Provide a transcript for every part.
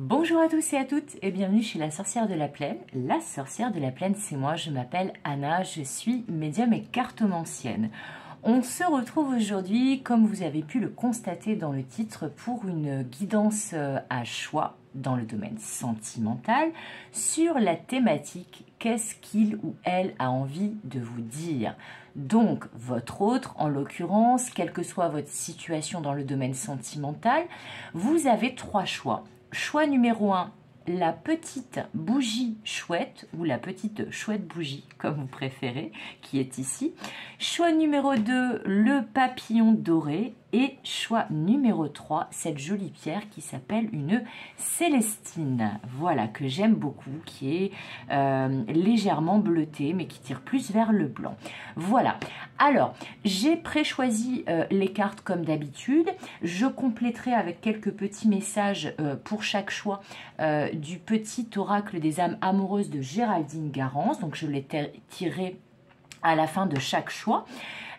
Bonjour à tous et à toutes et bienvenue chez la sorcière de la plaine. La sorcière de la plaine, c'est moi, je m'appelle Anna, je suis médium et cartomancienne. On se retrouve aujourd'hui, comme vous avez pu le constater dans le titre, pour une guidance à choix dans le domaine sentimental sur la thématique « Qu'est-ce qu'il ou elle a envie de vous dire ?» Donc, votre autre, en l'occurrence, quelle que soit votre situation dans le domaine sentimental, vous avez trois choix. Choix numéro 1, la petite bougie chouette ou la petite chouette bougie, comme vous préférez, qui est ici. Choix numéro 2, le papillon doré. Et choix numéro 3, cette jolie pierre qui s'appelle une célestine. Voilà, que j'aime beaucoup, qui est légèrement bleutée, mais qui tire plus vers le blanc. Voilà. Alors, j'ai pré-choisi les cartes comme d'habitude. Je compléterai avec quelques petits messages pour chaque choix du petit oracle des âmes amoureuses de Géraldine Garance. Donc, je les tirerai à la fin de chaque choix.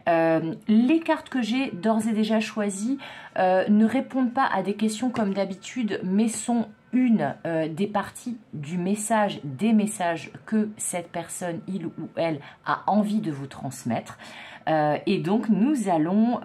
Les cartes que j'ai d'ores et déjà choisies ne répondent pas à des questions comme d'habitude, mais sont une des parties du message, des messages que cette personne, il ou elle, a envie de vous transmettre. Et donc, nous allons,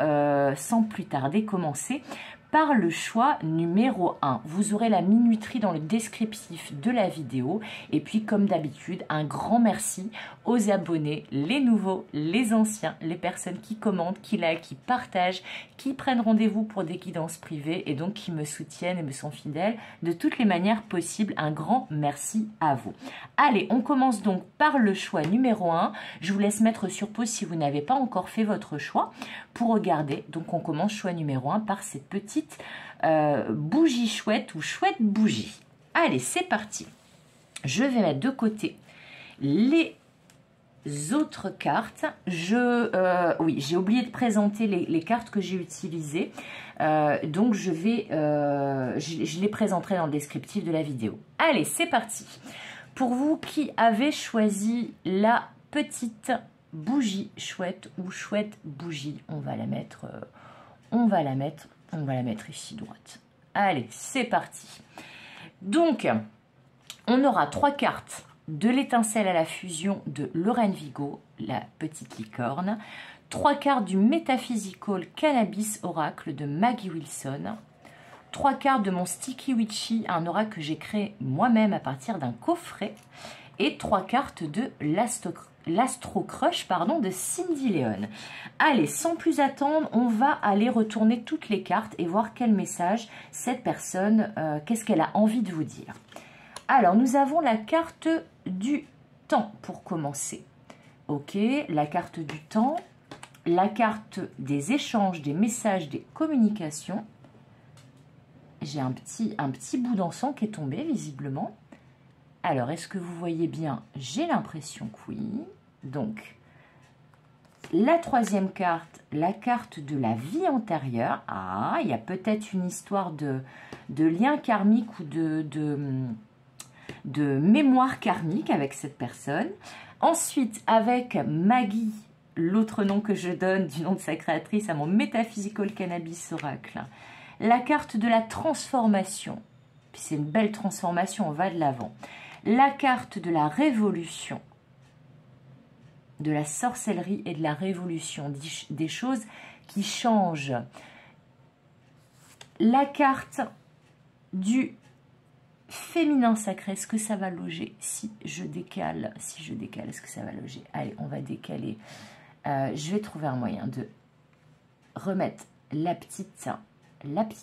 sans plus tarder, commencer par le choix numéro 1. Vous aurez la minuterie dans le descriptif de la vidéo. Et puis, comme d'habitude, un grand merci aux abonnés, les nouveaux, les anciens, les personnes qui commentent, qui likent, qui partagent, qui prennent rendez-vous pour des guidances privées et donc qui me soutiennent et me sont fidèles de toutes les manières possibles. Un grand merci à vous. Allez, on commence donc par le choix numéro 1. Je vous laisse mettre sur pause si vous n'avez pas encore fait votre choix pour regarder. Donc, on commence choix numéro 1 par cette petite bougie chouette ou chouette bougie. Allez, c'est parti. Je vais mettre de côté les autres cartes. Oui, j'ai oublié de présenter les cartes que j'ai utilisées. Donc, je les présenterai dans le descriptif de la vidéo. Allez, c'est parti. Pour vous qui avez choisi la petite bougie chouette ou chouette bougie, on va la mettre ici droite. Allez, c'est parti. Donc, on aura trois cartes de l'étincelle à la fusion de Lorraine Vigo, la petite licorne. Trois cartes du Metaphysical Cannabis Oracle de Maggie Wilson. Trois cartes de mon Sticky Witchy, un oracle que j'ai créé moi-même à partir d'un coffret. Et trois cartes de l'Astro Crush de Cindy Leon. Allez, sans plus attendre, on va aller retourner toutes les cartes et voir quel message cette personne, qu'est-ce qu'elle a envie de vous dire. Alors, nous avons la carte du temps pour commencer. Ok, la carte du temps, la carte des échanges, des messages, des communications. J'ai un petit bout d'encens qui est tombé, visiblement. Alors, est-ce que vous voyez bien? J'ai l'impression que oui. Donc, la troisième carte, la carte de la vie antérieure. Ah, il y a peut-être une histoire de lien karmique ou de mémoire karmique avec cette personne. Ensuite, avec Maggie, l'autre nom que je donne du nom de sa créatrice à mon Metaphysical Cannabis Oracle. La carte de la transformation. Puis c'est une belle transformation, on va de l'avant. La carte de la révolution, de la sorcellerie et de la révolution, des choses qui changent. La carte du féminin sacré, est-ce que ça va loger? Si je décale, est-ce que ça va loger? Allez, on va décaler. Je vais trouver un moyen de remettre la petite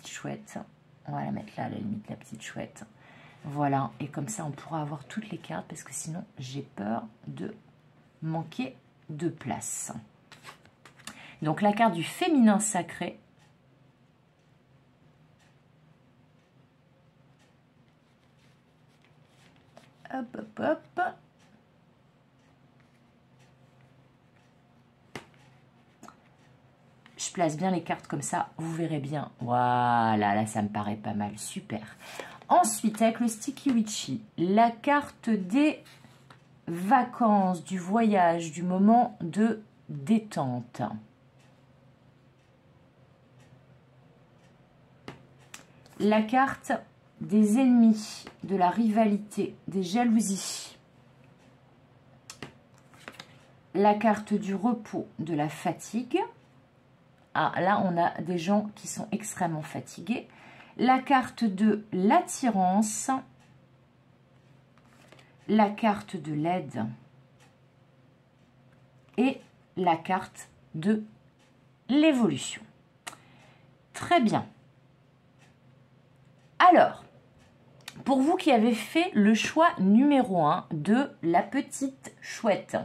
chouette. On va la mettre là, à la limite, la petite chouette. Voilà, et comme ça, on pourra avoir toutes les cartes, parce que sinon, j'ai peur de manquer de place. Donc, la carte du féminin sacré. Hop, hop, hop. Je place bien les cartes comme ça, vous verrez bien. Voilà, là, ça me paraît pas mal, super. Ensuite, avec le Sticky Witchy, la carte des vacances, du voyage, du moment de détente. La carte des ennemis, de la rivalité, des jalousies. La carte du repos, de la fatigue. Ah, là, on a des gens qui sont extrêmement fatigués. La carte de l'attirance. La carte de l'aide. Et la carte de l'évolution. Très bien. Alors, pour vous qui avez fait le choix numéro 1 de la petite chouette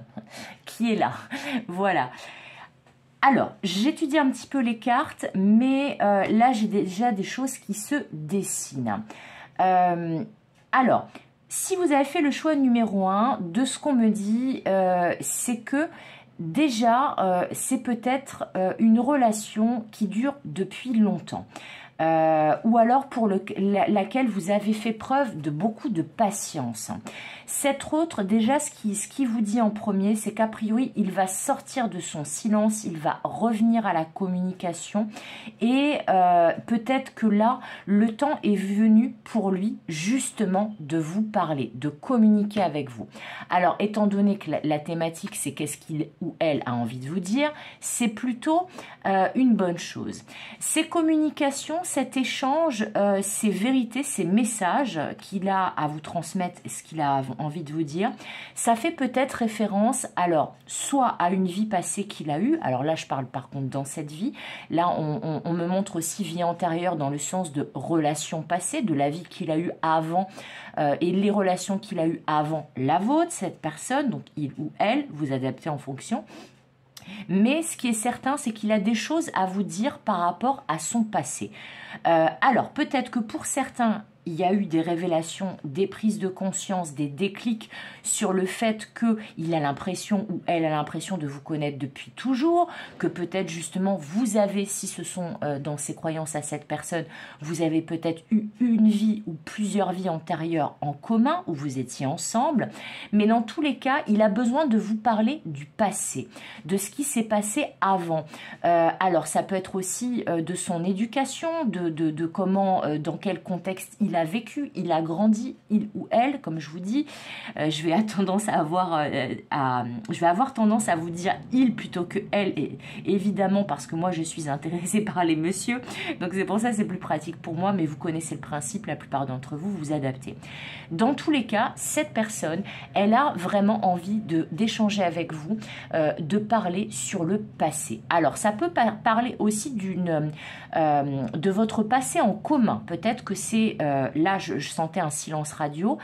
qui est là, voilà. Alors, j'étudie un petit peu les cartes, mais là, j'ai déjà des choses qui se dessinent. Alors, si vous avez fait le choix numéro 1, de ce qu'on me dit, c'est que déjà, c'est peut-être une relation qui dure depuis longtemps. Ou alors pour laquelle vous avez fait preuve de beaucoup de patience. Cet autre, déjà, ce qui vous dit en premier, c'est qu'a priori, il va sortir de son silence, il va revenir à la communication et peut-être que là, le temps est venu pour lui justement de vous parler, de communiquer avec vous. Alors, étant donné que la thématique, c'est qu'est-ce qu'il ou elle a envie de vous dire, c'est plutôt une bonne chose. Ces communications, cet échange, ces vérités, ces messages qu'il a à vous transmettre, ce qu'il a envie de vous dire, ça fait peut-être référence, alors, soit à une vie passée qu'il a eue, alors là, je parle par contre dans cette vie, là, on me montre aussi vie antérieure dans le sens de relations passées, de la vie qu'il a eue avant et les relations qu'il a eues avant la vôtre, cette personne, donc il ou elle, vous adaptez en fonction. Mais ce qui est certain, c'est qu'il a des choses à vous dire par rapport à son passé. Alors, peut-être que pour certains, il y a eu des révélations, des prises de conscience, des déclics sur le fait qu'il a l'impression ou elle a l'impression de vous connaître depuis toujours, que peut-être justement vous avez, si ce sont dans ses croyances à cette personne, vous avez peut-être eu une vie ou plusieurs vies antérieures en commun où vous étiez ensemble. Mais dans tous les cas, il a besoin de vous parler du passé, de ce qui s'est passé avant. Alors, ça peut être aussi de son éducation, de comment, dans quel contexte il a vécu, il a grandi, il ou elle, comme je vous dis. Je vais avoir tendance à vous dire il plutôt que elle, et évidemment parce que moi je suis intéressée par les messieurs, donc c'est pour ça que c'est plus pratique pour moi, mais vous connaissez le principe, la plupart d'entre vous, vous adaptez. Dans tous les cas, cette personne, elle a vraiment envie d'échanger avec vous, de parler sur le passé. Alors, ça peut parler aussi de votre passé en commun. Peut-être que c'est, là je sentais un silence radio,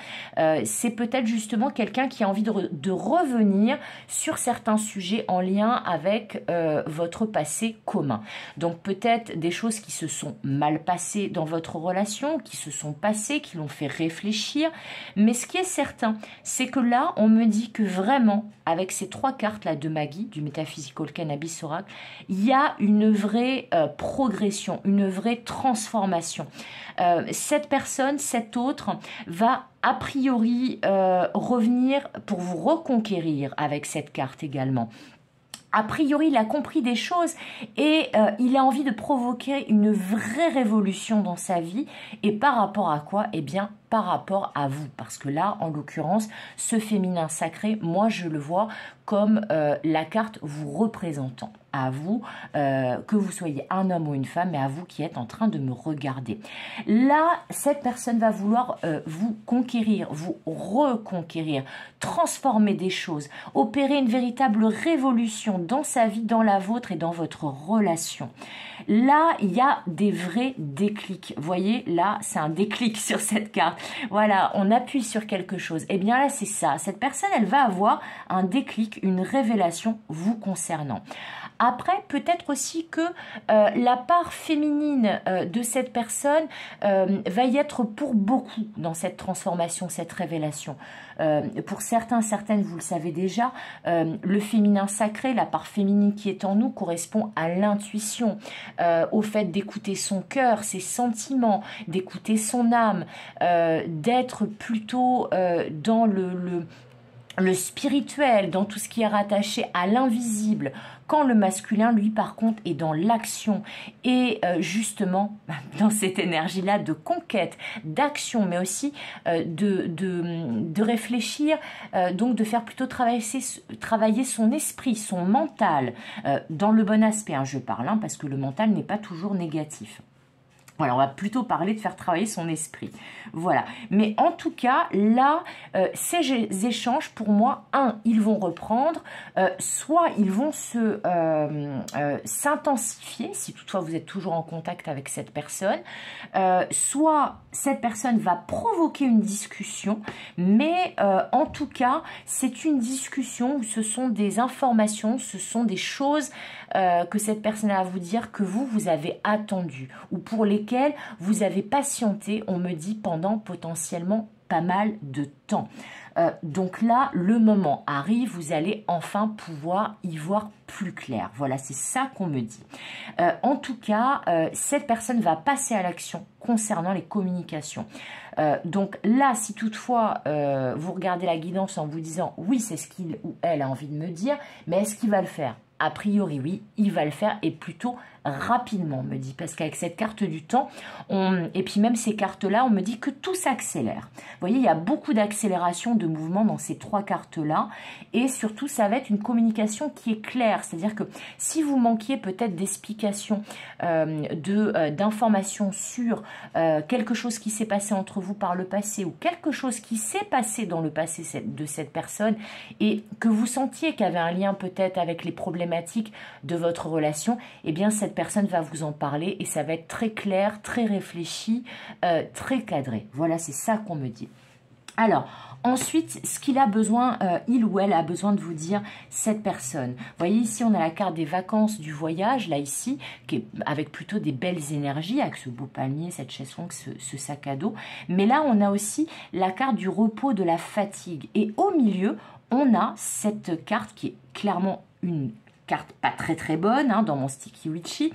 c'est peut-être justement quelqu'un qui a envie de revenir sur certains sujets en lien avec votre passé commun. Donc peut-être des choses qui se sont mal passées dans votre relation, qui se sont passées, qui l'ont fait réfléchir. Mais ce qui est certain, c'est que là, on me dit que vraiment, avec ces 3 cartes-là de Maggie, du Metaphysical Cannabis Oracle, il y a une vraie progression, une vraie transformation. Cette personne, cet autre, va a priori revenir pour vous reconquérir avec cette carte également. A priori, il a compris des choses et il a envie de provoquer une vraie révolution dans sa vie. Et par rapport à quoi? Eh bien, par rapport à vous. Parce que là, en l'occurrence, ce féminin sacré, moi, je le vois comme la carte vous représentant. À vous, que vous soyez un homme ou une femme, mais à vous qui êtes en train de me regarder. Là, cette personne va vouloir vous conquérir, vous reconquérir, transformer des choses, opérer une véritable révolution dans sa vie, dans la vôtre et dans votre relation. Là, il y a des vrais déclics. Vous voyez, là, c'est un déclic sur cette carte. Voilà, on appuie sur quelque chose. Eh bien là, c'est ça. Cette personne, elle va avoir un déclic, une révélation vous concernant. Après, peut-être aussi que la part féminine de cette personne va y être pour beaucoup dans cette transformation, cette révélation. Pour certains, certaines, vous le savez déjà, le féminin sacré, la part féminine qui est en nous, correspond à l'intuition, au fait d'écouter son cœur, ses sentiments, d'écouter son âme, d'être plutôt dans le spirituel, dans tout ce qui est rattaché à l'invisible, quand le masculin, lui, par contre, est dans l'action et justement dans cette énergie-là de conquête, d'action, mais aussi de réfléchir, donc de faire plutôt travailler son esprit, son mental, dans le bon aspect, hein, je parle, hein, parce que le mental n'est pas toujours négatif. Voilà, on va plutôt parler de faire travailler son esprit. Voilà. Mais en tout cas, là, ces échanges, pour moi, ils vont reprendre, soit ils vont s'intensifier, si toutefois vous êtes toujours en contact avec cette personne, soit cette personne va provoquer une discussion, mais en tout cas, c'est une discussion où ce sont des informations, ce sont des choses que cette personne a à vous dire que vous avez attendu, ou pour lesquelles vous avez patienté, on me dit, pendant potentiellement pas mal de temps. Donc là, le moment arrive, vous allez enfin pouvoir y voir plus clair. Voilà, c'est ça qu'on me dit. En tout cas, cette personne va passer à l'action concernant les communications. Donc là, si toutefois vous regardez la guidance en vous disant « oui, c'est ce qu'il ou elle a envie de me dire », mais est-ce qu'il va le faire ? A priori, oui, il va le faire et plutôt rapidement, on me dit, parce qu'avec cette carte du temps, et puis même ces cartes-là, on me dit que tout s'accélère. Vous voyez, il y a beaucoup d'accélération de mouvement dans ces trois cartes-là, et surtout, ça va être une communication qui est claire, c'est-à-dire que si vous manquiez peut-être d'explications, d'informations sur quelque chose qui s'est passé entre vous par le passé, ou quelque chose qui s'est passé dans le passé de cette personne, et que vous sentiez qu'il y avait un lien peut-être avec les problématiques de votre relation, eh bien, cette personne va vous en parler et ça va être très clair, très réfléchi, très cadré. Voilà, c'est ça qu'on me dit. Alors, ensuite, ce qu'il a besoin, il ou elle a besoin de vous dire, cette personne. Vous voyez, ici, on a la carte des vacances, du voyage, là, ici, qui est avec plutôt des belles énergies, avec ce beau palmier, cette chaise longue, ce sac à dos. Mais là, on a aussi la carte du repos, de la fatigue. Et au milieu, on a cette carte qui est clairement une carte pas très bonne, hein, dans mon Sticky Witchy,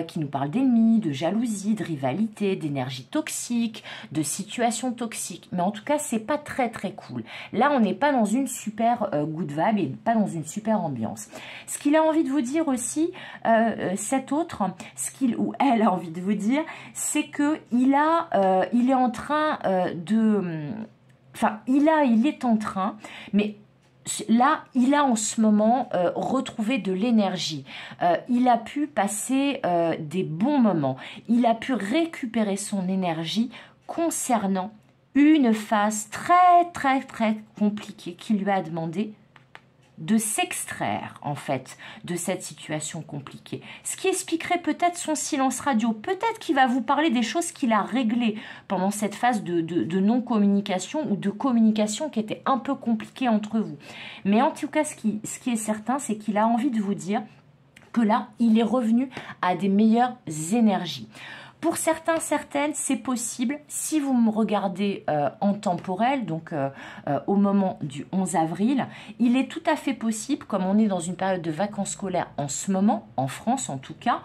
qui nous parle d'ennemis, de jalousie, de rivalité, d'énergie toxique, de situation toxique. Mais en tout cas, c'est pas très cool. Là, on n'est pas dans une super good vibe et pas dans une super ambiance. Ce qu'il a envie de vous dire aussi, cet autre, ce qu'il ou elle a envie de vous dire, c'est que il est en train il est en train, mais là, il a en ce moment retrouvé de l'énergie. Il a pu passer des bons moments. Il a pu récupérer son énergie concernant une phase très compliquée qui lui a demandé de s'extraire, en fait, de cette situation compliquée. Ce qui expliquerait peut-être son silence radio. Peut-être qu'il va vous parler des choses qu'il a réglées pendant cette phase de non-communication ou de communication qui était un peu compliquée entre vous. Mais en tout cas, ce qui est certain, c'est qu'il a envie de vous dire que là, il est revenu à des meilleures énergies. Pour certains, certaines, c'est possible, si vous me regardez en temporel, donc au moment du 11 avril, il est tout à fait possible, comme on est dans une période de vacances scolaires en ce moment, en France en tout cas,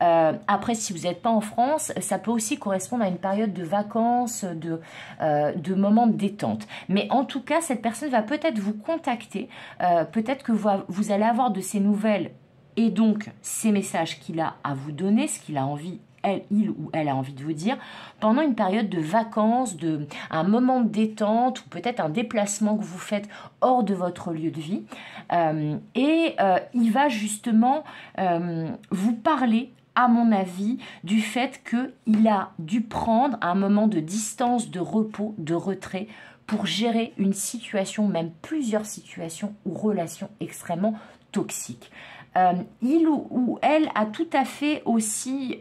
après si vous n'êtes pas en France, ça peut aussi correspondre à une période de vacances, de moments de détente. Mais en tout cas, cette personne va peut-être vous contacter, peut-être que vous allez avoir de ses nouvelles et donc ces messages qu'il a à vous donner, ce qu'il a envie il ou elle a envie de vous dire, pendant une période de vacances, un moment de détente ou peut-être un déplacement que vous faites hors de votre lieu de vie. Il va justement vous parler, à mon avis, du fait qu'il a dû prendre un moment de distance, de repos, de retrait pour gérer une situation, même plusieurs situations ou relations extrêmement toxiques. Il ou elle a tout à fait aussi,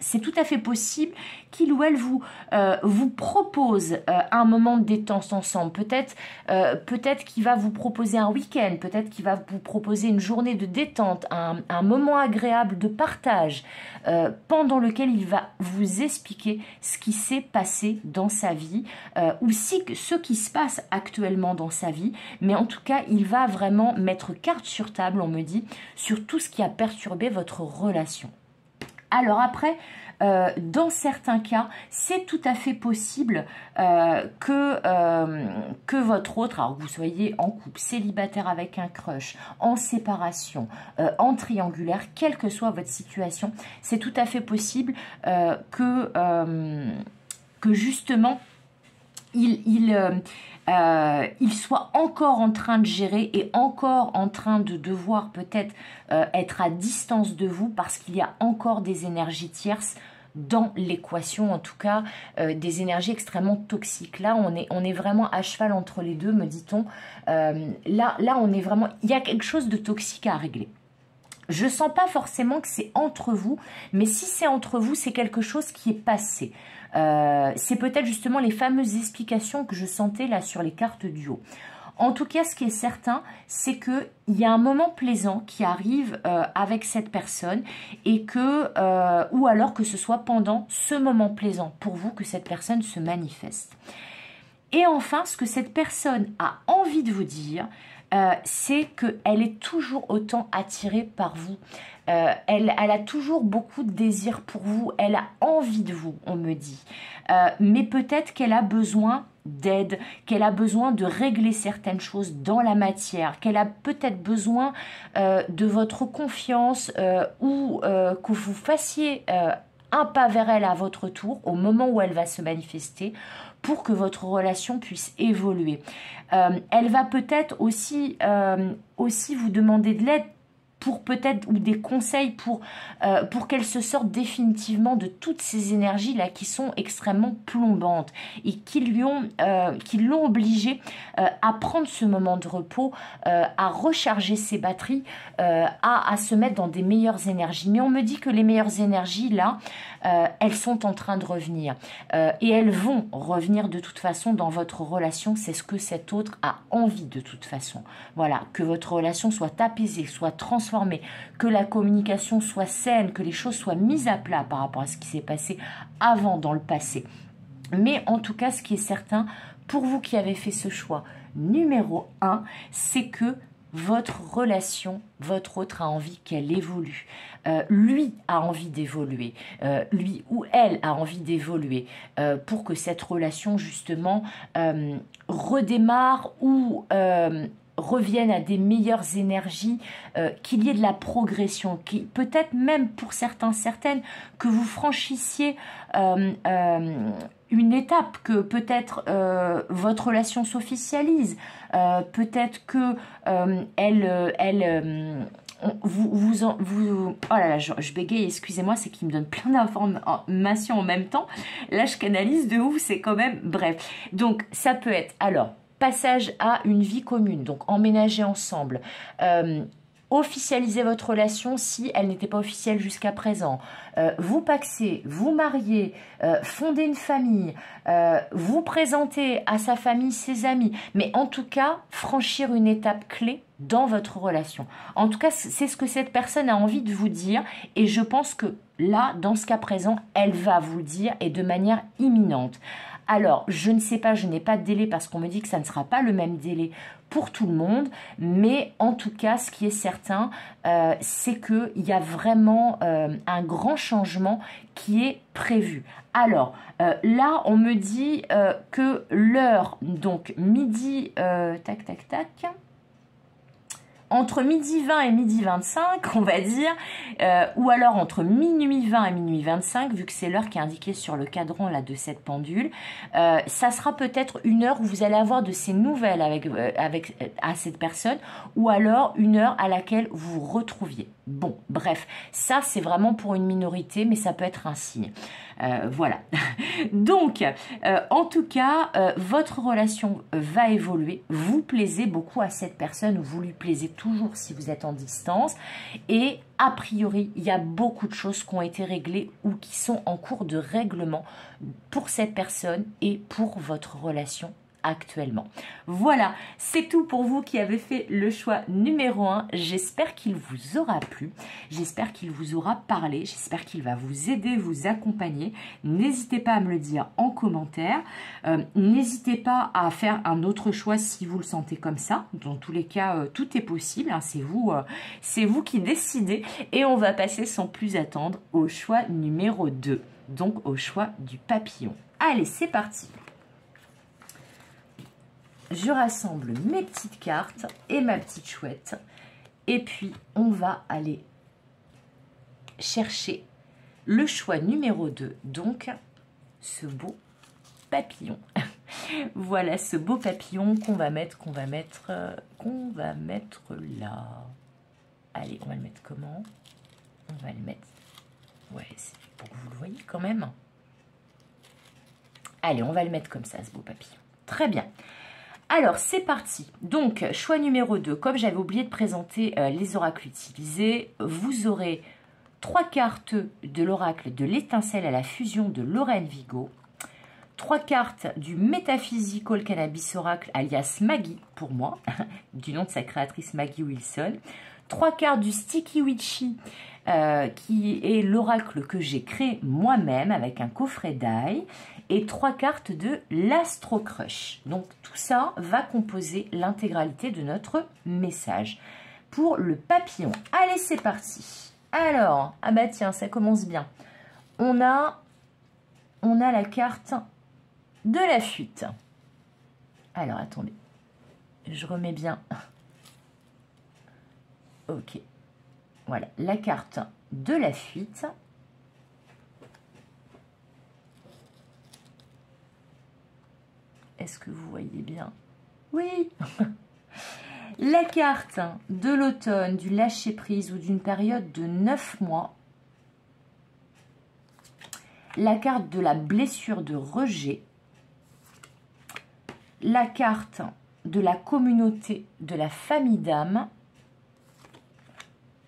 c'est tout à fait possible qu'il ou elle vous propose un moment de détente ensemble. Peut-être qu'il va vous proposer un week-end, peut-être qu'il va vous proposer une journée de détente, un moment agréable de partage pendant lequel il va vous expliquer ce qui s'est passé dans sa vie ou ce qui se passe actuellement dans sa vie. Mais en tout cas, il va vraiment mettre carte sur table, on me dit, sur tout ce qui a perturbé votre relation. Alors après, dans certains cas, c'est tout à fait possible que votre autre, alors que vous soyez en couple, célibataire avec un crush, en séparation, en triangulaire, quelle que soit votre situation, c'est tout à fait possible que justement, il soit encore en train de gérer et encore en train de devoir peut-être être à distance de vous parce qu'il y a encore des énergies tierces dans l'équation, en tout cas des énergies extrêmement toxiques. Là, on est vraiment à cheval entre les deux, me dit-on. Là, on est vraiment, il y a quelque chose de toxique à régler. Je sens pas forcément que c'est entre vous, mais si c'est entre vous, c'est quelque chose qui est passé. C'est peut-être justement les fameuses explications que je sentais là sur les cartes du haut. En tout cas, ce qui est certain, c'est qu'il y a un moment plaisant qui arrive avec cette personne et que, ou alors que ce soit pendant ce moment plaisant pour vous que cette personne se manifeste. Et enfin, ce que cette personne a envie de vous dire, c'est qu'elle est toujours autant attirée par vous. Elle a toujours beaucoup de désir pour vous, elle a envie de vous, on me dit. Mais peut-être qu'elle a besoin d'aide, qu'elle a besoin de régler certaines choses dans la matière, qu'elle a peut-être besoin de votre confiance ou que vous fassiez un pas vers elle à votre tour au moment où elle va se manifester pour que votre relation puisse évoluer. Elle va peut-être aussi vous demander de l'aide pour peut-être, ou des conseils pour qu'elle se sorte définitivement de toutes ces énergies-là qui sont extrêmement plombantes et qui l'ont obligée à prendre ce moment de repos, à recharger ses batteries, à se mettre dans des meilleures énergies. Mais on me dit que les meilleures énergies, là, elles sont en train de revenir. Et elles vont revenir de toute façon dans votre relation. C'est ce que cet autre a envie de toute façon. Voilà, que votre relation soit apaisée, soit transformée, que la communication soit saine, que les choses soient mises à plat par rapport à ce qui s'est passé avant dans le passé. Mais en tout cas, ce qui est certain, pour vous qui avez fait ce choix numéro 1, c'est que votre relation, votre autre a envie qu'elle évolue. Lui a envie d'évoluer. Lui ou elle a envie d'évoluer pour que cette relation, justement, redémarre ou revienne à des meilleures énergies, qu'il y ait de la progression, peut-être même pour certains, certaines, que vous franchissiez une étape, que peut-être votre relation s'officialise, peut-être que oh là là, je bégaye, excusez-moi, c'est qu'il me donne plein d'informations en même temps. Là, je canalise de ouf, c'est quand même... Bref, donc ça peut être, alors, passage à une vie commune, donc emménager ensemble, officialiser votre relation si elle n'était pas officielle jusqu'à présent, vous paxer, vous marier, fonder une famille, vous présenter à sa famille, ses amis, mais en tout cas, franchir une étape clé dans votre relation. En tout cas, c'est ce que cette personne a envie de vous dire et je pense que là, dans ce cas présent, elle va vous le dire et de manière imminente. Alors, je ne sais pas, je n'ai pas de délai parce qu'on me dit que ça ne sera pas le même délai pour tout le monde, mais en tout cas, ce qui est certain, c'est qu'il y a vraiment un grand changement qui est prévu. Alors, là, on me dit que l'heure, donc midi, tac, tac, tac... entre midi 20 et midi 25, on va dire, ou alors entre minuit 20 et minuit 25, vu que c'est l'heure qui est indiquée sur le cadran là, de cette pendule, ça sera peut-être une heure où vous allez avoir de ces nouvelles à cette personne, ou alors une heure à laquelle vous vous retrouviez. Bon, bref, ça c'est vraiment pour une minorité, mais ça peut être un signe. Voilà. Donc, en tout cas, votre relation va évoluer. Vous plaisez beaucoup à cette personne ou vous lui plaisez toujours si vous êtes en distance. Et a priori, il y a beaucoup de choses qui ont été réglées ou qui sont en cours de règlement pour cette personne et pour votre relation actuellement. Voilà, c'est tout pour vous qui avez fait le choix numéro 1. J'espère qu'il vous aura plu, j'espère qu'il vous aura parlé, j'espère qu'il va vous aider, vous accompagner. N'hésitez pas à me le dire en commentaire, n'hésitez pas à faire un autre choix si vous le sentez comme ça. Dans tous les cas, tout est possible, hein. C'est vous qui décidez. Et on va passer sans plus attendre au choix numéro 2, donc au choix du papillon. Allez, c'est parti. Je rassemble mes petites cartes et ma petite chouette. Et puis, on va aller chercher le choix numéro 2, donc ce beau papillon. Voilà ce beau papillon qu'on va mettre là. Allez, on va le mettre comment? On va le mettre... Ouais, c'est pour que vous le voyez quand même. Allez, on va le mettre comme ça, ce beau papillon. Très bien. Alors, c'est parti. Donc, choix numéro 2. Comme j'avais oublié de présenter les oracles utilisés, vous aurez 3 cartes de l'oracle de l'étincelle à la fusion de Lorraine Vigo, 3 cartes du Metaphysical Cannabis Oracle, alias Maggie, pour moi, du nom de sa créatrice Maggie Wilson, 3 cartes du Sticky Witchy, qui est l'oracle que j'ai créé moi-même avec un coffret d'ail, et 3 cartes de l'Astro Crush. Donc tout ça va composer l'intégralité de notre message pour le papillon. Allez, c'est parti. Alors, ah bah tiens, ça commence bien. On a la carte de la fuite. Alors, attendez. Je remets bien. Ok. Voilà, la carte de la fuite. Est-ce que vous voyez bien? Oui. La carte de l'automne, du lâcher-prise ou d'une période de 9 mois. La carte de la blessure de rejet. La carte de la communauté de la famille d'âme.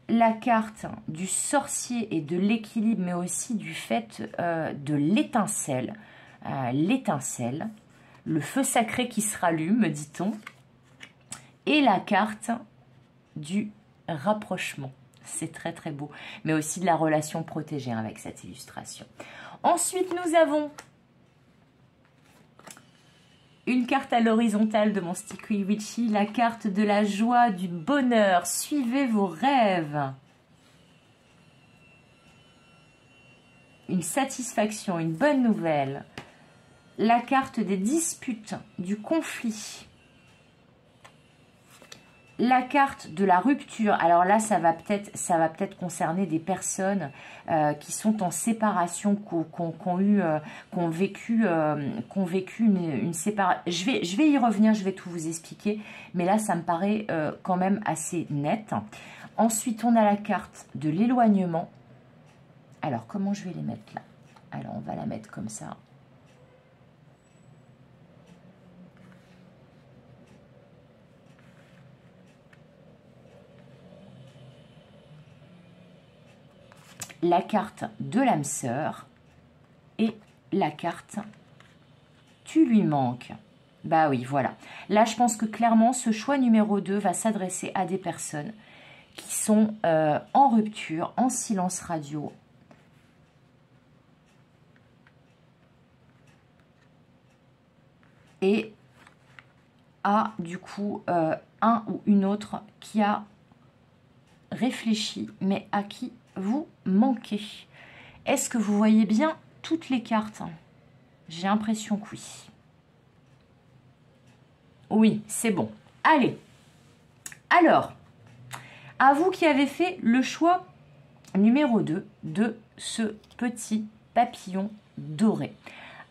La carte du sorcier et de l'équilibre, mais aussi du fait de l'étincelle. L'étincelle. Le feu sacré qui se rallume, me dit-on. Et la carte du rapprochement. C'est très très beau. Mais aussi de la relation protégée avec cette illustration. Ensuite, nous avons une carte à l'horizontale de mon Sticky Witchy, la carte de la joie, du bonheur. Suivez vos rêves. Une satisfaction, une bonne nouvelle. La carte des disputes, du conflit. La carte de la rupture. Alors là, ça va peut-être concerner des personnes qui sont en séparation, qui ont vécu une séparation. Je vais y revenir, je vais tout vous expliquer. Mais là, ça me paraît quand même assez net. Ensuite, on a la carte de l'éloignement. Alors, comment je vais les mettre là? Alors, on va la mettre comme ça. La carte de l'âme sœur et la carte tu lui manques. Bah oui, voilà. Là, je pense que clairement, ce choix numéro 2 va s'adresser à des personnes qui sont en rupture, en silence radio. Et à, du coup, un ou une autre qui a réfléchi, mais à qui vous manquez. Est-ce que vous voyez bien toutes les cartes? J'ai l'impression que oui. Oui, c'est bon. Allez. Alors, à vous qui avez fait le choix numéro 2 de ce petit papillon doré.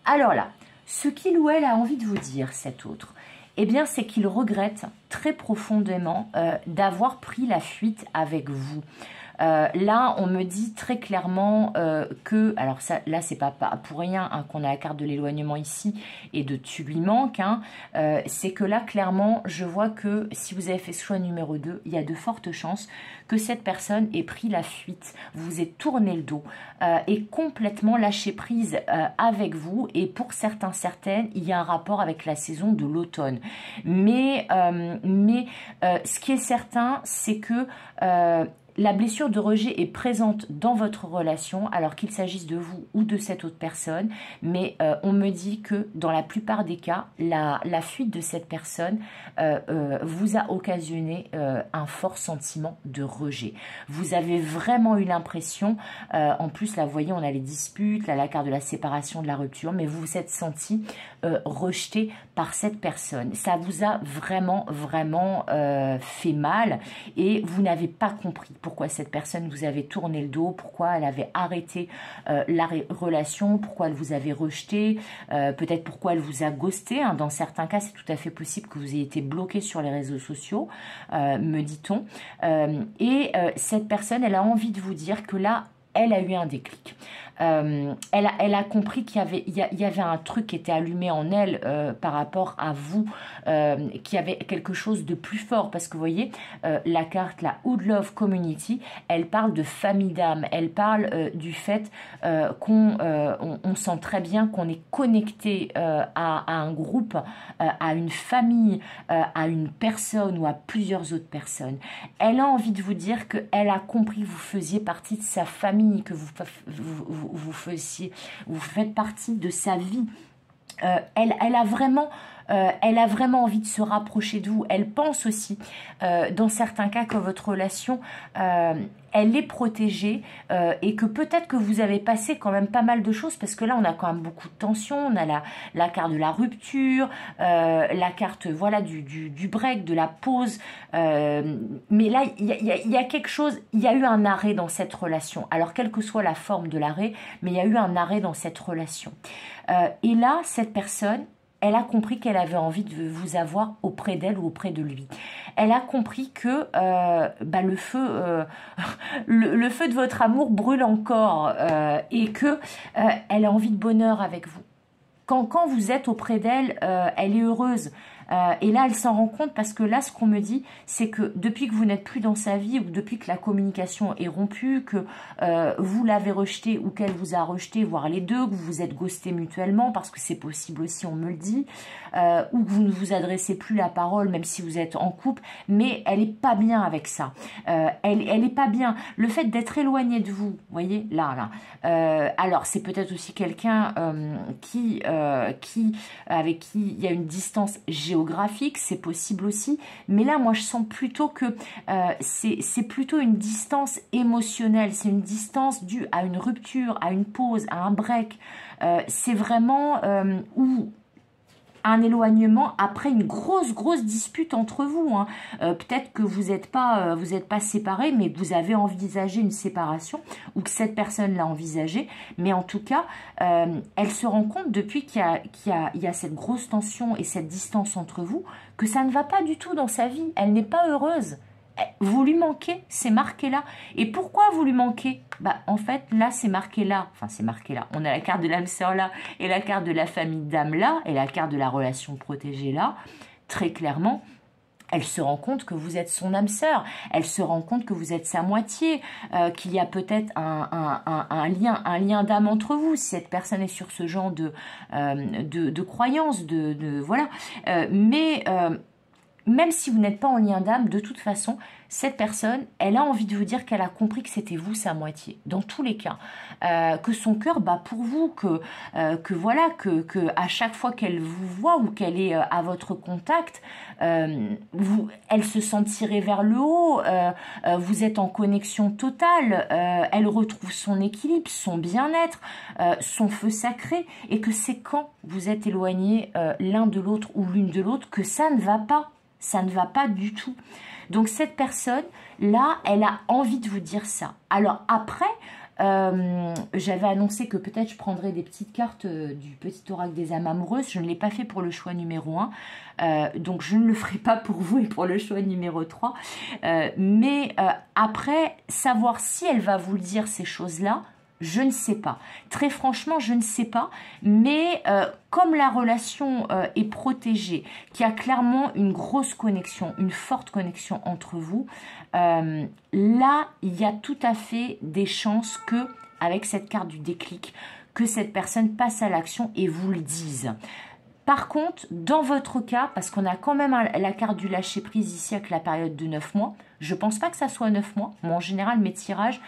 Alors là, ce qu'il ou elle a envie de vous dire, cet autre, eh bien, c'est qu'il regrette très profondément d'avoir pris la fuite avec vous. Là, on me dit très clairement que, alors ça, là, c'est pas pour rien hein, qu'on a la carte de l'éloignement ici et de tu lui manques. Hein, c'est que là, clairement, je vois que si vous avez fait ce choix numéro 2, il y a de fortes chances que cette personne ait pris la fuite, vous ait tourné le dos et complètement lâché prise avec vous. Et pour certains, certaines, il y a un rapport avec la saison de l'automne. Mais ce qui est certain, c'est que la blessure de rejet est présente dans votre relation, alors qu'il s'agisse de vous ou de cette autre personne, mais on me dit que dans la plupart des cas, la fuite de cette personne vous a occasionné un fort sentiment de rejet. Vous avez vraiment eu l'impression, en plus là vous voyez on a les disputes, là la carte de la séparation, de la rupture, mais vous vous êtes senti rejeté par cette personne. Ça vous a vraiment fait mal et vous n'avez pas compris pourquoi cette personne vous avait tourné le dos, pourquoi elle avait arrêté la relation, pourquoi elle vous avait rejeté, peut-être pourquoi elle vous a ghosté. Hein. Dans certains cas, c'est tout à fait possible que vous ayez été bloqué sur les réseaux sociaux, me dit-on. Cette personne, elle a envie de vous dire que là, elle a eu un déclic. Elle a compris qu'il y avait un truc qui était allumé en elle par rapport à vous, qu'il y avait quelque chose de plus fort. Parce que vous voyez, la carte, la Wood Love Community, elle parle de famille d'âme. Elle parle du fait qu'on sent très bien qu'on est connecté à un groupe, à une famille, à une personne ou à plusieurs autres personnes. Elle a envie de vous dire qu'elle a compris que vous faisiez partie de sa famille, que vous faites partie de sa vie. Elle a vraiment envie de se rapprocher de vous. Elle pense aussi, dans certains cas, que votre relation, elle est protégée et que peut-être que vous avez passé quand même pas mal de choses parce que là, on a quand même beaucoup de tensions. On a la carte de la rupture, la carte voilà du break, de la pause. Mais là, il y a quelque chose, il y a eu un arrêt dans cette relation. Alors, quelle que soit la forme de l'arrêt, mais il y a eu un arrêt dans cette relation. Et là, cette personne, elle a compris qu'elle avait envie de vous avoir auprès d'elle ou auprès de lui. Elle a compris que le feu de votre amour brûle encore et que elle a envie de bonheur avec vous. Quand vous êtes auprès d'elle, elle est heureuse. Et là, elle s'en rend compte parce que là, ce qu'on me dit, c'est que depuis que vous n'êtes plus dans sa vie ou depuis que la communication est rompue, que vous l'avez rejeté ou qu'elle vous a rejeté, voire les deux, que vous vous êtes ghosté mutuellement, parce que c'est possible aussi, on me le dit, ou que vous ne vous adressez plus la parole, même si vous êtes en couple, mais elle n'est pas bien avec ça. Elle n'est pas bien. Le fait d'être éloigné de vous, vous voyez, là. Alors, c'est peut-être aussi quelqu'un avec qui il y a une distance géographique, c'est possible aussi, mais là moi je sens plutôt que c'est plutôt une distance émotionnelle, c'est une distance due à une rupture, à une pause, à un break, c'est vraiment où un éloignement après une grosse dispute entre vous. Hein. Peut-être que vous n'êtes pas séparés, mais que vous avez envisagé une séparation ou que cette personne l'a envisagé. Mais en tout cas, elle se rend compte depuis qu'il y a cette grosse tension et cette distance entre vous que ça ne va pas du tout dans sa vie. Elle n'est pas heureuse. Vous lui manquez, c'est marqué là. Et pourquoi vous lui manquez? En fait, là, c'est marqué là. Enfin, c'est marqué là. On a la carte de l'âme sœur là, et la carte de la famille d'âme là, et la carte de la relation protégée là. Très clairement, elle se rend compte que vous êtes son âme sœur. Elle se rend compte que vous êtes sa moitié, qu'il y a peut-être un lien d'âme entre vous. Si cette personne est sur ce genre de croyance, voilà. Mais même si vous n'êtes pas en lien d'âme, de toute façon, cette personne, elle a envie de vous dire qu'elle a compris que c'était vous sa moitié, dans tous les cas. Que son cœur bat pour vous, que à chaque fois qu'elle vous voit ou qu'elle est à votre contact, elle se sent tirée vers le haut, vous êtes en connexion totale, elle retrouve son équilibre, son bien-être, son feu sacré, et que c'est quand vous êtes éloignés l'un de l'autre ou l'une de l'autre que ça ne va pas. Ça ne va pas du tout. Donc cette personne, là, elle a envie de vous dire ça. Alors après, J'avais annoncé que peut-être je prendrais des petites cartes du petit oracle des âmes amoureuses. Je ne l'ai pas fait pour le choix numéro 1. Donc je ne le ferai pas pour vous et pour le choix numéro 3. Mais après, savoir si elle va vous le dire ces choses-là, je ne sais pas. Très franchement, je ne sais pas. Mais comme la relation est protégée, qu'il y a clairement une grosse connexion, une forte connexion entre vous, là, il y a tout à fait des chances que, avec cette carte du déclic, que cette personne passe à l'action et vous le dise. Par contre, dans votre cas, parce qu'on a quand même la carte du lâcher-prise ici avec la période de 9 mois, je ne pense pas que ça soit 9 mois. Moi, en général, mes tirages,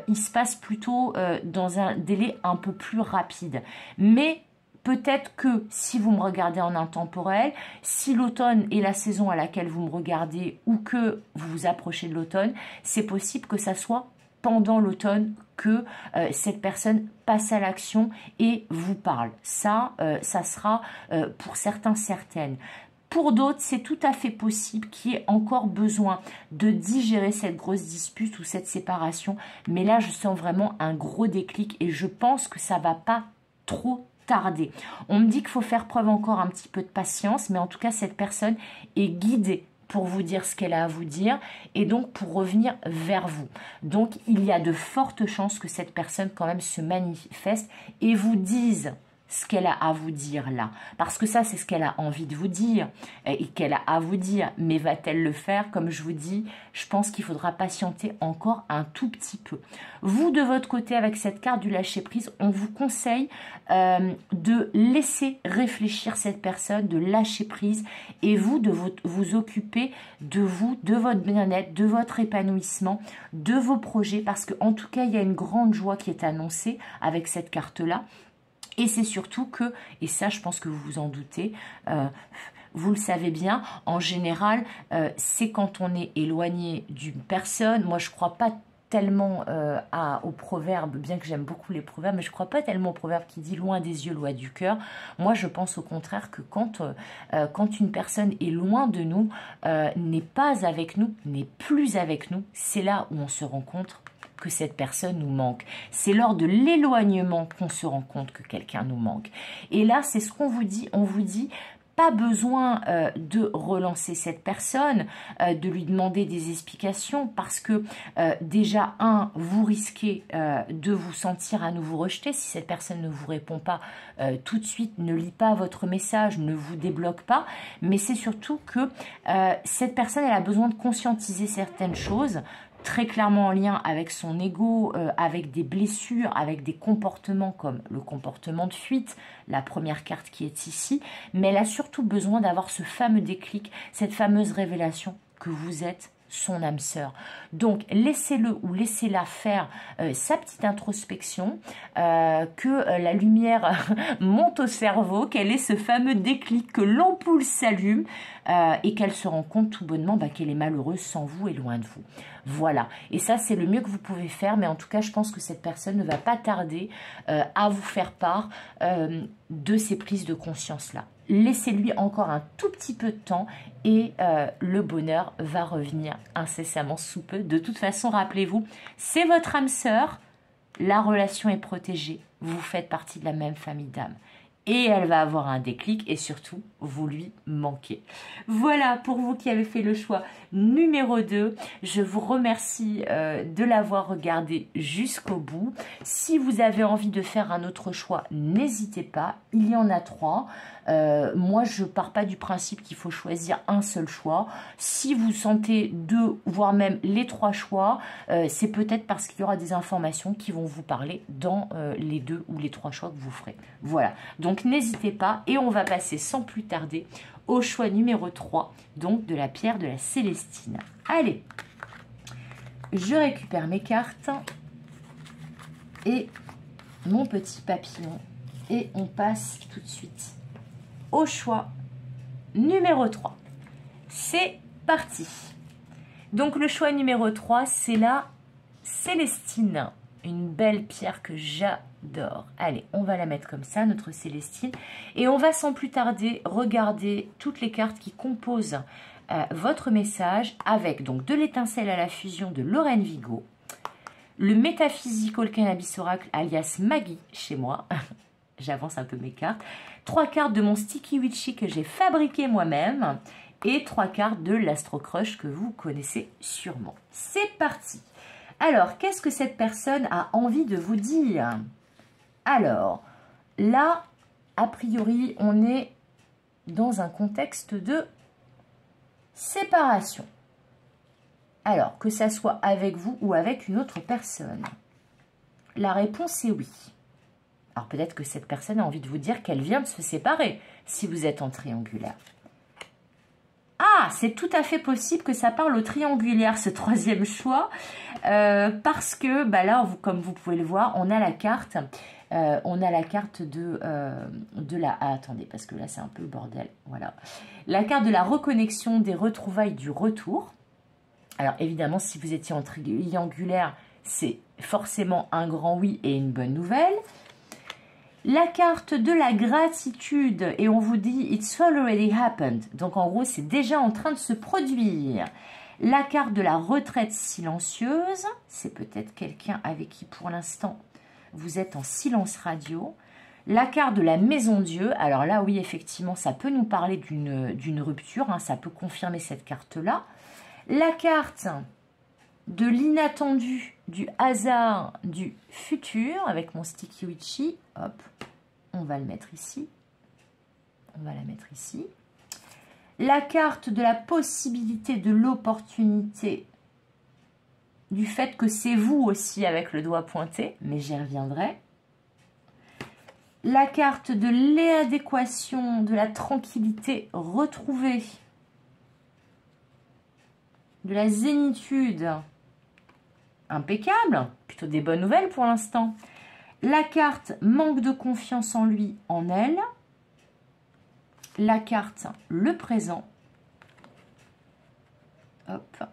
ils se passent plutôt dans un délai un peu plus rapide. Mais peut-être que si vous me regardez en intemporel, si l'automne est la saison à laquelle vous me regardez ou que vous vous approchez de l'automne, c'est possible que ça soit pendant l'automne que cette personne passe à l'action et vous parle. Ça sera pour certains, certaines. Pour d'autres, c'est tout à fait possible qu'il y ait encore besoin de digérer cette grosse dispute ou cette séparation. Mais là, je sens vraiment un gros déclic et je pense que ça ne va pas trop tarder. On me dit qu'il faut faire preuve encore un petit peu de patience, mais en tout cas, cette personne est guidée pour vous dire ce qu'elle a à vous dire et donc pour revenir vers vous. Donc, il y a de fortes chances que cette personne quand même se manifeste et vous dise ce qu'elle a à vous dire là. Parce que ça, c'est ce qu'elle a envie de vous dire et qu'elle a à vous dire. Mais va-t-elle le faire? Comme je vous dis, je pense qu'il faudra patienter encore un tout petit peu. Vous, de votre côté, avec cette carte du lâcher-prise, on vous conseille de laisser réfléchir cette personne, de lâcher prise et vous, de vous occuper de vous, de votre bien-être, de votre épanouissement, de vos projets. Parce qu'en tout cas, il y a une grande joie qui est annoncée avec cette carte-là. Et c'est surtout que, et ça je pense que vous vous en doutez, vous le savez bien, en général, c'est quand on est éloigné d'une personne. Moi je ne crois pas tellement aux proverbes, bien que j'aime beaucoup les proverbes, mais je ne crois pas tellement au proverbe qui dit loin des yeux, loin du cœur. Moi je pense au contraire que quand une personne est loin de nous, n'est pas avec nous, n'est plus avec nous, c'est là où on se rencontre que cette personne nous manque. C'est lors de l'éloignement qu'on se rend compte que quelqu'un nous manque. Et là, c'est ce qu'on vous dit. On vous dit, pas besoin de relancer cette personne, de lui demander des explications parce que déjà, vous risquez de vous sentir à nouveau rejeté. Si cette personne ne vous répond pas tout de suite, ne lit pas votre message, ne vous débloque pas. Mais c'est surtout que cette personne, elle a besoin de conscientiser certaines choses, très clairement en lien avec son ego, avec des blessures, avec des comportements comme le comportement de fuite, la première carte qui est ici, mais elle a surtout besoin d'avoir ce fameux déclic, cette fameuse révélation que vous êtes son âme sœur. Donc laissez-le ou laissez-la faire sa petite introspection, que la lumière monte au cerveau, qu'elle ait ce fameux déclic, que l'ampoule s'allume et qu'elle se rend compte tout bonnement qu'elle est malheureuse sans vous et loin de vous. Voilà, et ça c'est le mieux que vous pouvez faire, mais en tout cas je pense que cette personne ne va pas tarder à vous faire part de ces prises de conscience-là. Laissez-lui encore un tout petit peu de temps et le bonheur va revenir incessamment sous peu. De toute façon, rappelez-vous, c'est votre âme sœur, la relation est protégée, vous faites partie de la même famille d'âmes. Et elle va avoir un déclic et surtout, vous lui manquez. Voilà, pour vous qui avez fait le choix numéro 2, je vous remercie de l'avoir regardé jusqu'au bout. Si vous avez envie de faire un autre choix, n'hésitez pas, il y en a 3. Moi, je ne pars pas du principe qu'il faut choisir un seul choix. Si vous sentez 2, voire même les 3 choix, c'est peut-être parce qu'il y aura des informations qui vont vous parler dans les 2 ou les 3 choix que vous ferez. Voilà, donc n'hésitez pas et on va passer sans plus tarder au choix numéro 3, donc de la pierre de la Célestine. Allez, je récupère mes cartes et mon petit papillon et on passe tout de suite au choix numéro 3. C'est parti. Donc le choix numéro 3, c'est la Célestine. Une belle pierre que j'adore. Allez, on va la mettre comme ça, notre Célestine. Et on va sans plus tarder regarder toutes les cartes qui composent votre message avec donc de l'étincelle à la fusion de Lorraine Vigo, le Metaphysical Cannabis Oracle, alias Maggie, chez moi. J'avance un peu mes cartes. 3 cartes de mon Sticky Witchy que j'ai fabriqué moi-même. Et 3 cartes de l'Astro Crush que vous connaissez sûrement. C'est parti. Alors, qu'est-ce que cette personne a envie de vous dire? Alors, là, a priori, on est dans un contexte de séparation. Alors, que ça soit avec vous ou avec une autre personne. La réponse est oui. Alors, peut-être que cette personne a envie de vous dire qu'elle vient de se séparer, si vous êtes en triangulaire. Ah, c'est tout à fait possible que ça parle au triangulaire, ce troisième choix, parce que bah là, comme vous pouvez le voir, on a la carte, de la... Ah, attendez, parce que là, c'est un peu le bordel. Voilà. La carte de la reconnexion, des retrouvailles, du retour. Alors, évidemment, si vous étiez en triangulaire, c'est forcément un grand oui et une bonne nouvelle. La carte de la gratitude, et on vous dit « It's already happened ». Donc, en gros, c'est déjà en train de se produire. La carte de la retraite silencieuse, c'est peut-être quelqu'un avec qui, pour l'instant, vous êtes en silence radio. La carte de la maison Dieu, alors là, oui, effectivement, ça peut nous parler d'une rupture, hein, ça peut confirmer cette carte-là. La carte de l'inattendu, du hasard, du futur, avec mon Sticky Witchy. Hop, on va le mettre ici. On va la mettre ici. La carte de la possibilité, de l'opportunité, du fait que c'est vous aussi avec le doigt pointé, mais j'y reviendrai. La carte de l'adéquation, de la tranquillité retrouvée, de la zénitude. Impeccable, plutôt des bonnes nouvelles pour l'instant. La carte manque de confiance en lui, en elle. La carte le présent. Hop.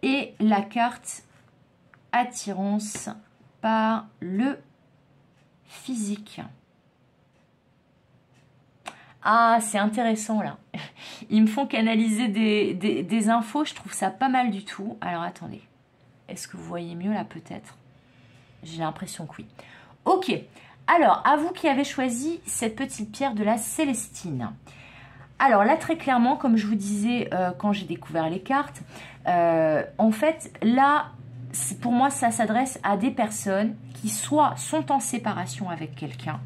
Et la carte attirance par le physique. Ah, c'est intéressant là. Ils me font canaliser des infos, je trouve ça pas mal du tout. Alors attendez, est-ce que vous voyez mieux là peut-être? J'ai l'impression que oui. Ok, alors à vous qui avez choisi cette petite pierre de la Célestine. Alors là très clairement, comme je vous disais quand j'ai découvert les cartes, en fait là, pour moi ça s'adresse à des personnes qui soit sont en séparation avec quelqu'un,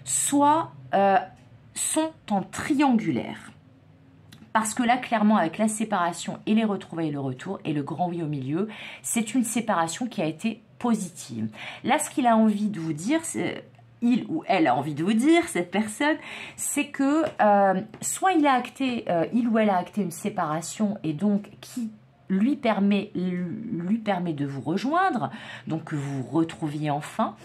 soit sont en triangulaire. Parce que là, clairement, avec la séparation et les retrouvailles et le retour, et le grand oui au milieu, c'est une séparation qui a été positive. Là, ce qu'il a envie de vous dire, il ou elle a envie de vous dire, cette personne, c'est que soit il ou elle a acté une séparation et donc qui lui permet de vous rejoindre, donc que vous vous retrouviez enfin,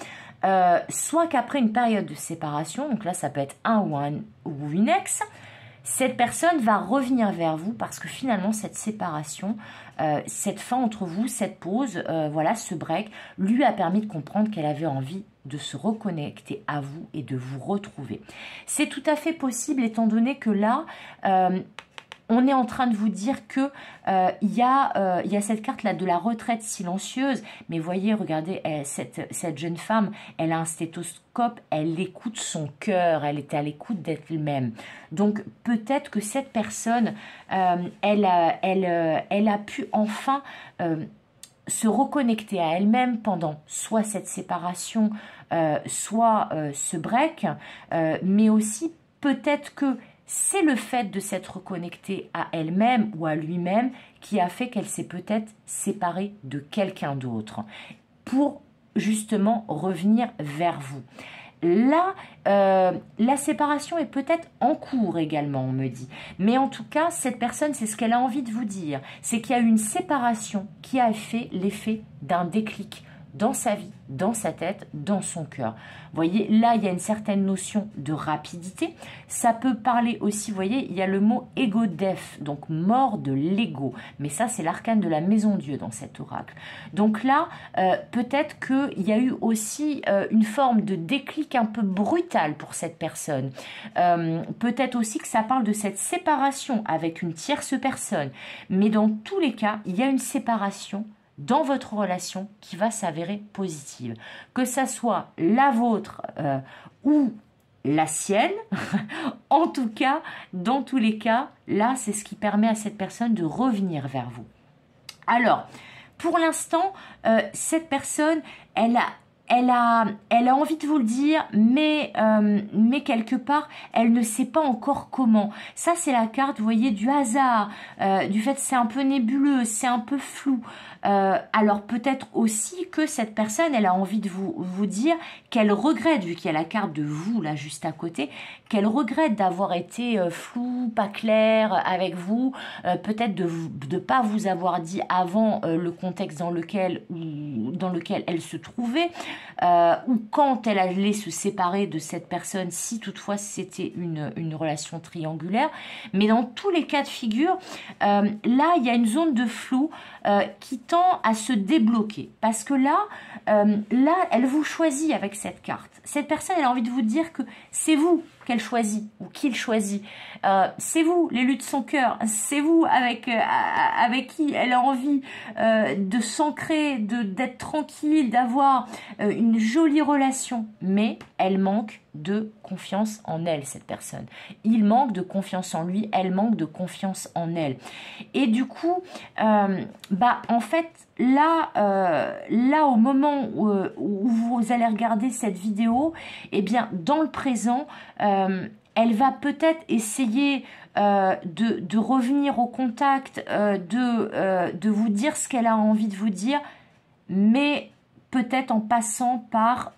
soit qu'après une période de séparation, donc là ça peut être un ou une ex, cette personne va revenir vers vous parce que finalement cette séparation, cette fin entre vous, cette pause, voilà, ce break, lui a permis de comprendre qu'elle avait envie de se reconnecter à vous et de vous retrouver. C'est tout à fait possible étant donné que là, on est en train de vous dire que il y a cette carte-là de la retraite silencieuse. Mais voyez, regardez, cette jeune femme, elle a un stéthoscope, elle écoute son cœur, elle est à l'écoute d'elle-même. Donc peut-être que cette personne, elle a pu enfin se reconnecter à elle-même pendant soit cette séparation, soit ce break, mais aussi peut-être que c'est le fait de s'être reconnectée à elle-même ou à lui-même qui a fait qu'elle s'est peut-être séparée de quelqu'un d'autre pour justement revenir vers vous. Là, la séparation est peut-être en cours également, on me dit. Mais en tout cas, cette personne, c'est ce qu'elle a envie de vous dire. C'est qu'il y a eu une séparation qui a fait l'effet d'un déclic dans sa vie, dans sa tête, dans son cœur. Vous voyez, là, il y a une certaine notion de rapidité. Ça peut parler aussi, vous voyez, il y a le mot ego death, donc mort de l'ego. Mais ça, c'est l'arcane de la maison Dieu dans cet oracle. Donc là, peut-être qu'il y a eu aussi une forme de déclic un peu brutal pour cette personne. Peut-être aussi que ça parle de cette séparation avec une tierce personne. Mais dans tous les cas, il y a une séparation dans votre relation qui va s'avérer positive. Que ça soit la vôtre ou la sienne, en tout cas, dans tous les cas, là, c'est ce qui permet à cette personne de revenir vers vous. Alors, pour l'instant, cette personne, elle a envie de vous le dire, mais quelque part, elle ne sait pas encore comment. Ça, c'est la carte, vous voyez, du hasard, du fait que c'est un peu nébuleux, c'est un peu flou. Alors peut-être aussi que cette personne, elle a envie de vous dire qu'elle regrette, vu qu'il y a la carte de vous là juste à côté, qu'elle regrette d'avoir été flou, pas clair avec vous, peut-être de ne pas vous avoir dit avant le contexte dans lequel elle se trouvait, ou quand elle allait se séparer de cette personne, si toutefois c'était une relation triangulaire. Mais dans tous les cas de figure, là il y a une zone de flou qui tend à se débloquer, parce que là, elle vous choisit avec cette carte. Cette personne, elle a envie de vous dire que c'est vous qu'elle choisit ou qu'il choisit. C'est vous, l'élu de son cœur. C'est vous avec qui elle a envie de s'ancrer, d'être tranquille, d'avoir une jolie relation. Mais elle manque de confiance en elle, cette personne. Il manque de confiance en lui, elle manque de confiance en elle. Et du coup, en fait, là au moment où vous allez regarder cette vidéo, eh bien, dans le présent, elle va peut-être essayer de revenir au contact, de vous dire ce qu'elle a envie de vous dire, mais peut-être en passant par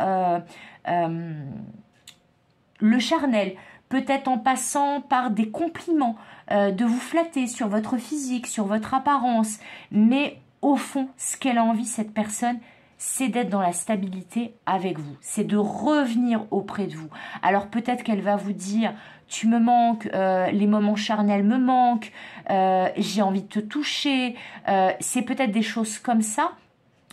le charnel, peut-être en passant par des compliments, de vous flatter sur votre physique, sur votre apparence, mais au fond, ce qu'elle a envie, cette personne, c'est d'être dans la stabilité avec vous, c'est de revenir auprès de vous. Alors peut-être qu'elle va vous dire, tu me manques, les moments charnels me manquent, j'ai envie de te toucher, c'est peut-être des choses comme ça,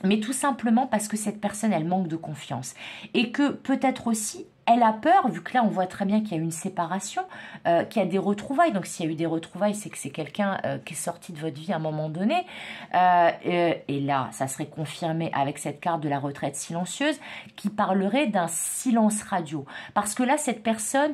mais tout simplement parce que cette personne, elle manque de confiance. Et que peut-être aussi, elle a peur, vu que là, on voit très bien qu'il y a eu une séparation, qu'il y a des retrouvailles. Donc, s'il y a eu des retrouvailles, c'est que c'est quelqu'un qui est sorti de votre vie à un moment donné. Et là, ça serait confirmé avec cette carte de la retraite silencieuse qui parlerait d'un silence radio. Parce que là, cette personne,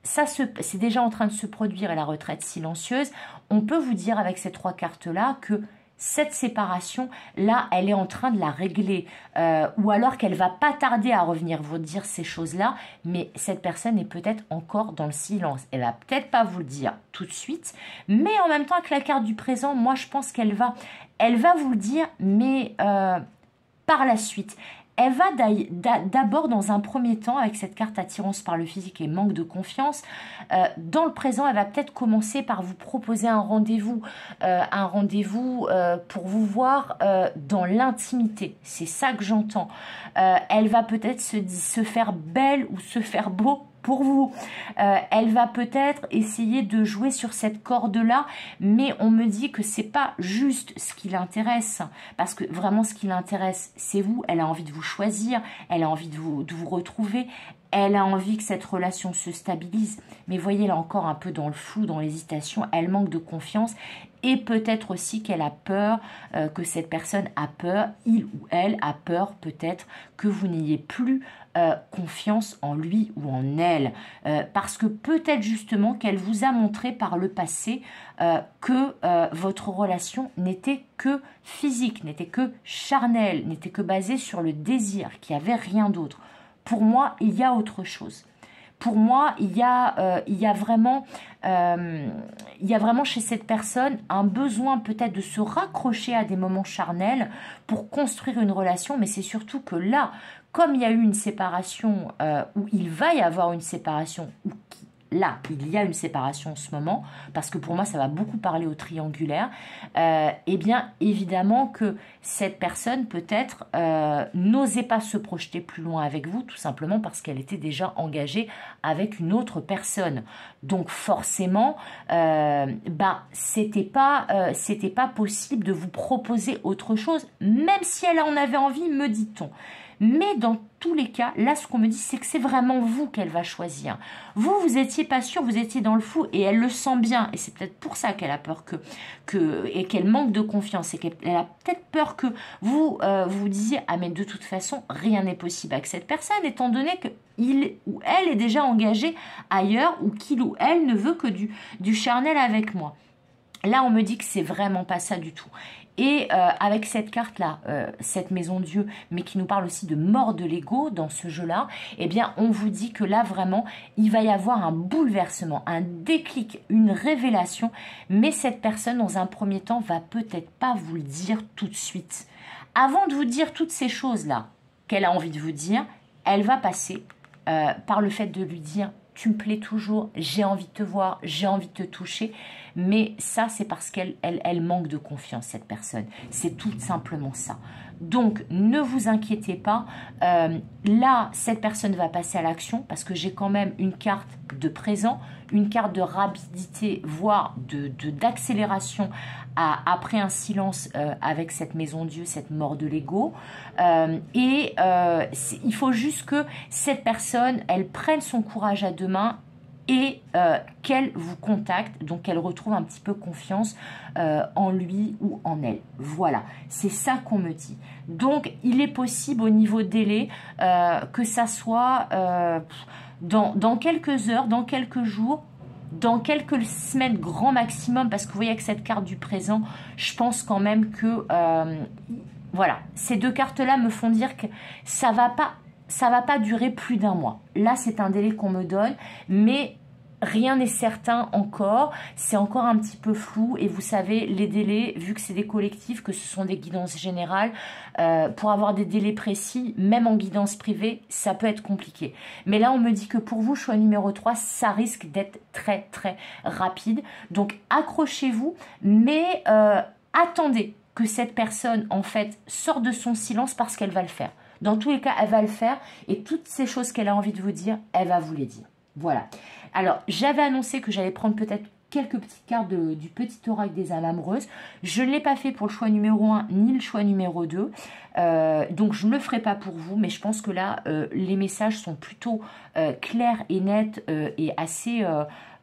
c'est déjà en train de se produire, et la retraite silencieuse, on peut vous dire avec ces trois cartes-là que cette séparation, là, elle est en train de la régler. Ou alors qu'elle va pas tarder à revenir vous dire ces choses-là, mais cette personne est peut-être encore dans le silence. Elle va peut-être pas vous le dire tout de suite, mais en même temps avec la carte du présent, moi je pense qu'elle va vous le dire, mais par la suite. Elle va d'abord, dans un premier temps, avec cette carte attirance par le physique et manque de confiance, dans le présent, elle va peut-être commencer par vous proposer un rendez-vous pour vous voir dans l'intimité. C'est ça que j'entends. Elle va peut-être se faire belle ou se faire beau pour vous. Elle va peut-être essayer de jouer sur cette corde-là, mais on me dit que c'est pas juste ce qui l'intéresse, parce que vraiment ce qui l'intéresse, c'est vous. Elle a envie de vous choisir, elle a envie de vous retrouver, elle a envie que cette relation se stabilise. Mais voyez là encore un peu dans le flou, dans l'hésitation, elle manque de confiance. Et peut-être aussi qu'elle a peur, que cette personne a peur, il ou elle a peur peut-être que vous n'ayez plus confiance en lui ou en elle. Parce que peut-être justement qu'elle vous a montré par le passé que votre relation n'était que physique, n'était que charnelle, n'était que basée sur le désir, qu'il n'y avait rien d'autre. Pour moi, il y a autre chose. Pour moi, il y a vraiment chez cette personne un besoin peut-être de se raccrocher à des moments charnels pour construire une relation, mais c'est surtout que là, comme il y a eu une séparation, ou il va y avoir une séparation, ou là, il y a une séparation en ce moment, parce que pour moi, ça va beaucoup parler au triangulaire, eh bien, évidemment que cette personne, peut-être, n'osait pas se projeter plus loin avec vous, tout simplement parce qu'elle était déjà engagée avec une autre personne. Donc, forcément, c'était pas possible de vous proposer autre chose, même si elle en avait envie, me dit-on. Mais dans tous les cas, là, ce qu'on me dit, c'est que c'est vraiment vous qu'elle va choisir. Vous, vous n'étiez pas sûr, vous étiez dans le flou et elle le sent bien. Et c'est peut-être pour ça qu'elle a peur et qu'elle manque de confiance et qu'elle a peut-être peur que vous vous disiez « Ah, mais de toute façon, rien n'est possible avec cette personne, étant donné qu'il ou elle est déjà engagé ailleurs ou qu'il ou elle ne veut que du charnel avec moi. » Là, on me dit que c'est vraiment pas ça du tout. Et avec cette carte-là, cette maison Dieu, mais qui nous parle aussi de mort de l'ego dans ce jeu-là, eh bien, on vous dit que là, vraiment, il va y avoir un bouleversement, un déclic, une révélation. Mais cette personne, dans un premier temps, va peut-être pas vous le dire tout de suite. Avant de vous dire toutes ces choses-là qu'elle a envie de vous dire, elle va passer par le fait de lui dire « Tu me plais toujours, j'ai envie de te voir, j'ai envie de te toucher. » Mais ça, c'est parce qu'elle manque de confiance, cette personne. C'est tout simplement ça. Donc, ne vous inquiétez pas. Là, cette personne va passer à l'action parce que j'ai quand même une carte de présent, une carte de rapidité, voire d'accélération après un silence avec cette maison Dieu, cette mort de l'ego. Il faut juste que cette personne, elle prenne son courage à deux mains et qu'elle vous contacte, donc qu'elle retrouve un petit peu confiance en lui ou en elle. Voilà, c'est ça qu'on me dit. Donc, il est possible au niveau délai que ça soit dans quelques heures, dans quelques jours, dans quelques semaines grand maximum, parce que vous voyez avec cette carte du présent, je pense quand même que voilà, ces deux cartes-là me font dire que ça va pas durer plus d'un mois. Là, c'est un délai qu'on me donne, mais rien n'est certain encore. C'est encore un petit peu flou. Et vous savez, les délais, vu que c'est des collectifs, que ce sont des guidances générales, pour avoir des délais précis, même en guidance privée, ça peut être compliqué. Mais là, on me dit que pour vous, choix numéro 3, ça risque d'être très, très rapide. Donc, accrochez-vous, mais attendez que cette personne, en fait, sorte de son silence parce qu'elle va le faire. Dans tous les cas, elle va le faire et toutes ces choses qu'elle a envie de vous dire, elle va vous les dire. Voilà. Alors, j'avais annoncé que j'allais prendre peut-être quelques petites cartes du petit oracle des âmes amoureuses. Je ne l'ai pas fait pour le choix numéro 1 ni le choix numéro 2. Donc, je ne le ferai pas pour vous, mais je pense que là, les messages sont plutôt clairs et nets et assez...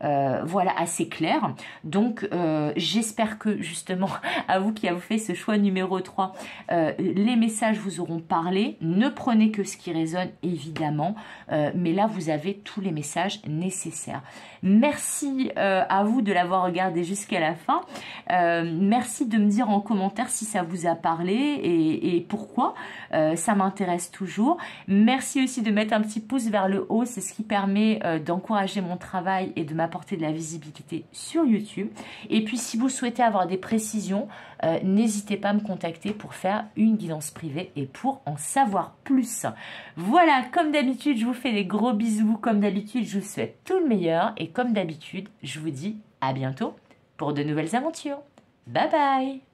voilà, assez clair. Donc, j'espère que, justement, à vous qui avez fait ce choix numéro 3, les messages vous auront parlé. Ne prenez que ce qui résonne, évidemment. Mais là, vous avez tous les messages nécessaires. Merci à vous de l'avoir regardé jusqu'à la fin. Merci de me dire en commentaire si ça vous a parlé et pourquoi. Ça m'intéresse toujours. Merci aussi de mettre un petit pouce vers le haut. C'est ce qui permet d'encourager mon travail et de m'apporter de la visibilité sur YouTube. Et puis, si vous souhaitez avoir des précisions, n'hésitez pas à me contacter pour faire une guidance privée et pour en savoir plus. Voilà, comme d'habitude, je vous fais des gros bisous. Comme d'habitude, je vous souhaite tout le meilleur. Et comme d'habitude, je vous dis à bientôt pour de nouvelles aventures. Bye bye!